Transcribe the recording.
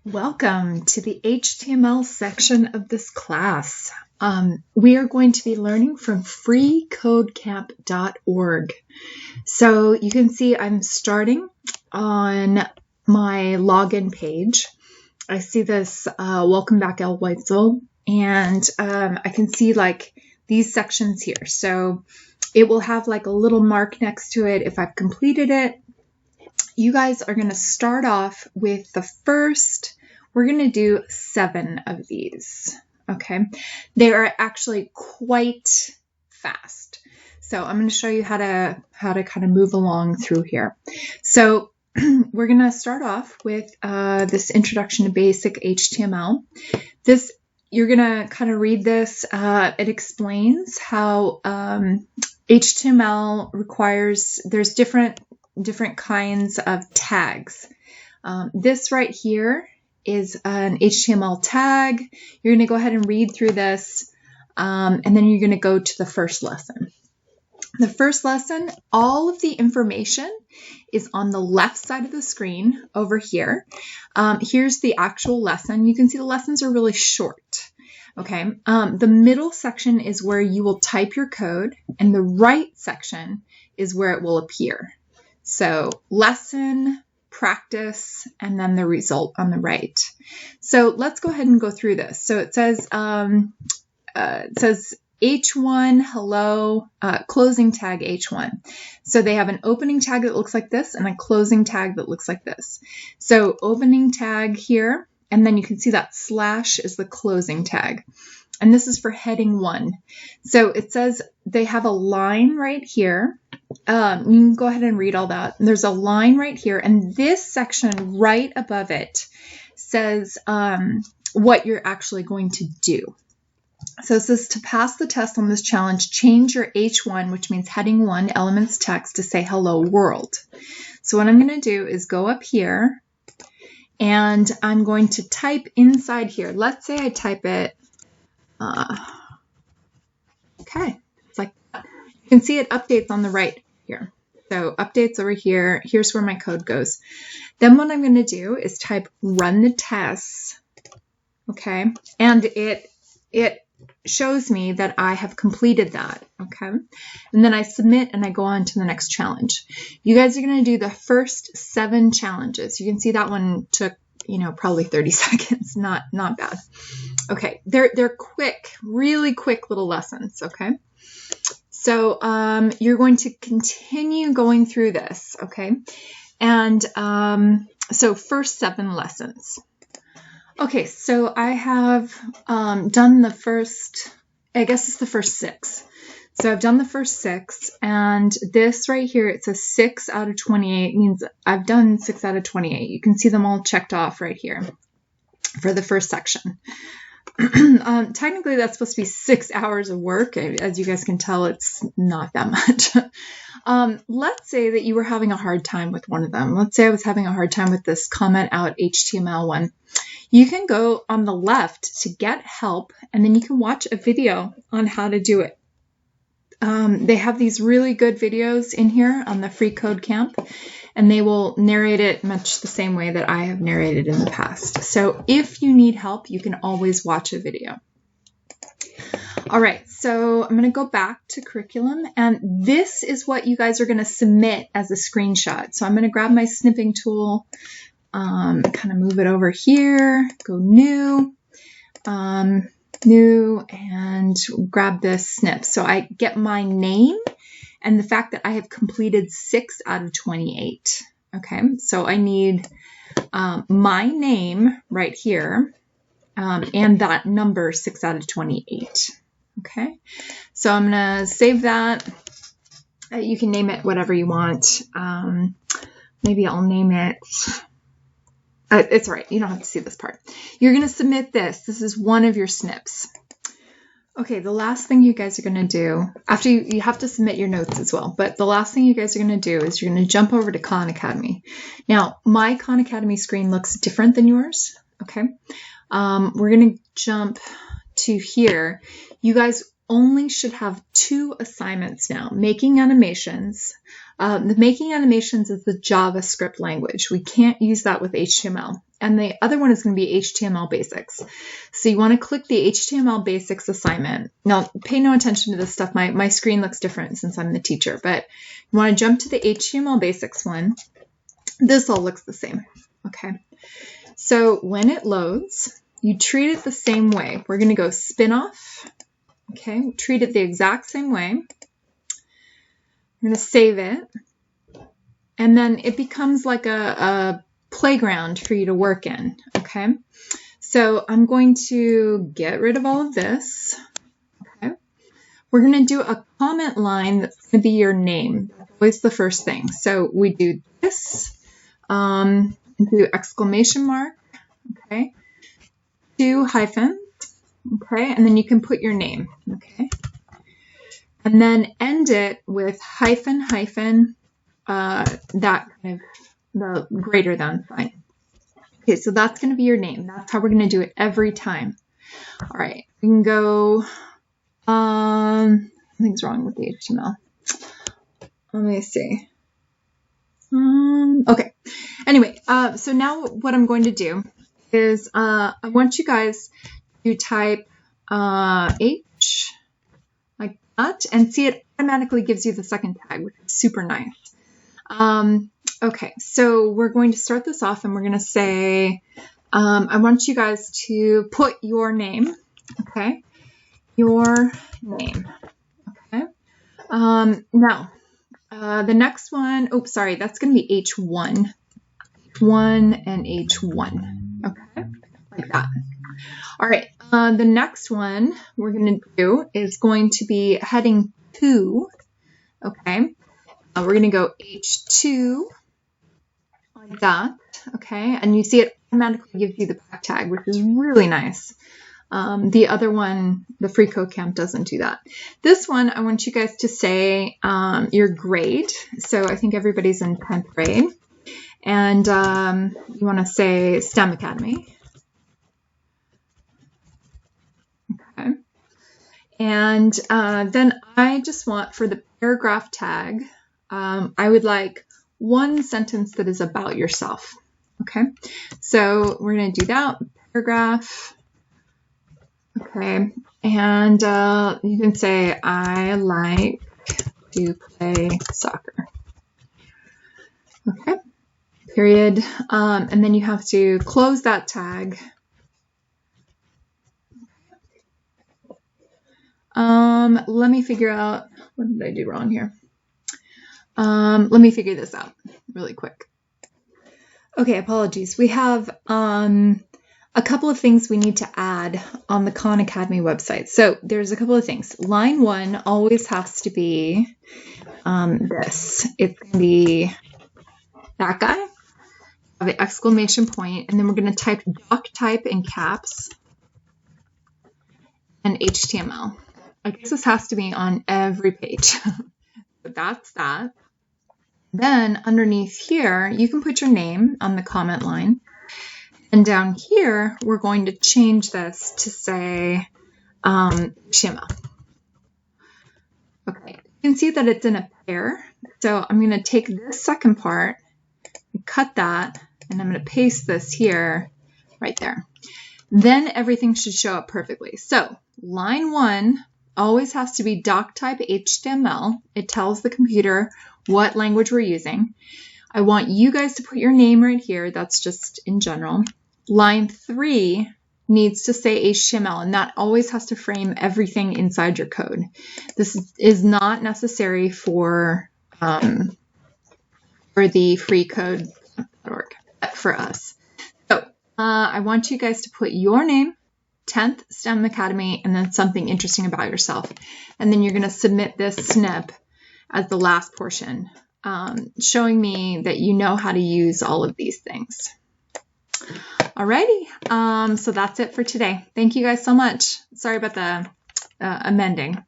Welcome to the HTML section of this class. We are going to be learning from freecodecamp.org. So you can see I'm starting on my login page. I see this welcome back L. Weitzel, and I can see like these sections here. So it will have like a little mark next to it if I've completed it. You guys are going to start off with the first, we're going to do 7 of these, okay? They are actually quite fast. So I'm going to show you how to kind of move along through here. So we're going to start off with this introduction to basic HTML. You're going to kind of read this. It explains how HTML requires, there's different kinds of tags. This right here is an HTML tag. You're going to go ahead and read through this, and then you're going to go to the first lesson. The first lesson, all of the information is on the left side of the screen over here. Here's the actual lesson. You can see the lessons are really short. Okay, the middle section is where you will type your code, and the right section is where it will appear. So lesson, practice, and then the result on the right. So let's go ahead and go through this. So it says H1, hello, closing tag H1. So they have an opening tag that looks like this and a closing tag that looks like this. So opening tag here, and then you can see that slash is the closing tag. And this is for heading 1. So it says they have a line right here. You can go ahead and read all that. There's a line right here, and this section right above it says what you're actually going to do. So it says to pass the test on this challenge, change your H1, which means heading 1 elements text, to say hello world. So what I'm going to do is go up here, and I'm going to type inside here. Let's say I type it. Okay, it's like that. You can see it updates on the right here. So updates over here. Here's where my code goes. Then what I'm going to do is type run the tests. Okay, and it shows me that I have completed that. Okay, and then I submit and I go on to the next challenge. You guys are going to do the first 7 challenges. You can see that one took, probably 30 seconds. Not bad. Okay, they're quick, really quick little lessons. Okay, so you're going to continue going through this. Okay, and so first 7 lessons. Okay, so I have done the first, I guess it's the first 6. So I've done the first 6, and this right here, it's a 6 out of 28, means I've done 6 out of 28. You can see them all checked off right here for the first section. Technically, that's supposed to be 6 hours of work. As you guys can tell, it's not that much. Let's say that you were having a hard time with one of them. Let's say I was having a hard time with this comment out HTML one. You can go on the left to get help, and then you can watch a video on how to do it. They have these really good videos in here on the Free Code Camp, and they will narrate it much the same way that I have narrated in the past. So if you need help, you can always watch a video. All right, so I'm going to go back to curriculum, and this is what you guys are going to submit as a screenshot. So I'm going to grab my snipping tool, kind of move it over here, go new, and grab this snip. So I get my name and the fact that I have completed 6 out of 28. Okay, so I need my name right here and that number 6 out of 28. Okay, so I'm gonna save that. You can name it whatever you want. Maybe I'll name it. It's all right. You don't have to see this part. You're going to submit this. This is one of your snips. Okay, the last thing you guys are going to do, after you have to submit your notes as well, but the last thing you guys are going to do is you're going to jump over to Khan Academy. Now, my Khan Academy screen looks different than yours, okay? We're going to jump to here. You guys only should have 2 assignments now, making animations. The making animations is the JavaScript language. We can't use that with HTML. And the other one is going to be HTML basics. So you want to click the HTML basics assignment. Now, pay no attention to this stuff. My screen looks different since I'm the teacher, but you want to jump to the HTML basics one. This all looks the same. Okay. So when it loads, you treat it the same way. We're going to go spin off. Okay, treat it the exact same way. I'm going to save it. And then it becomes like a playground for you to work in. Okay, so I'm going to get rid of all of this. Okay, we're going to do a comment line that's going to be your name. That's always the first thing. So we do this, do exclamation mark, okay, 2 hyphens. Okay, and then you can put your name, okay? And then end it with hyphen, hyphen, that kind of the greater than sign. Okay, so that's going to be your name. That's how we're going to do it every time. All right, we can go, something's wrong with the HTML. Let me see. Okay, anyway, so now what I'm going to do is I want you guys you type H like that, and see it automatically gives you the second tag, which is super nice. Okay, so we're going to start this off, and we're going to say, I want you guys to put your name, okay? Your name, okay? Now, the next one, oops, sorry, that's going to be H1. H1 and H1, okay? Like that. All right, the next one we're going to do is going to be heading 2, okay? We're going to go H2, like that, okay? And you see it automatically gives you the back tag, which is really nice. The other one, the free code camp, doesn't do that. This one, I want you guys to say your grade. So I think everybody's in 10th grade. And you want to say STEM Academy. Okay. And then I just want, for the paragraph tag, I would like one sentence that is about yourself. Okay. So we're going to do that. Paragraph. Okay. And you can say, I like to play soccer. Okay. Period. And then you have to close that tag. Let me figure out, what did I do wrong here? Let me figure this out really quick. Okay, apologies. We have a couple of things we need to add on the Khan Academy website. So there's a couple of things. Line 1 always has to be this. It's going to be that guy, the exclamation point, and then we're going to type doc type in caps and HTML. I guess this has to be on every page. So that's that. Then underneath here, you can put your name on the comment line. And down here, we're going to change this to say HTML. Okay, you can see that it's in a pair. So I'm going to take this second part, cut that, and I'm going to paste this here, right there. Then everything should show up perfectly. So line 1 always has to be doc type HTML. It tells the computer what language we're using. I want you guys to put your name right here. That's just in general. Line 3 needs to say HTML, and that always has to frame everything inside your code. This is not necessary for the freecode.org, but for us. So I want you guys to put your name, 10th STEM Academy, and then something interesting about yourself. And then you're going to submit this snip as the last portion, showing me that you know how to use all of these things. Alrighty, so that's it for today. Thank you guys so much. Sorry about the amending.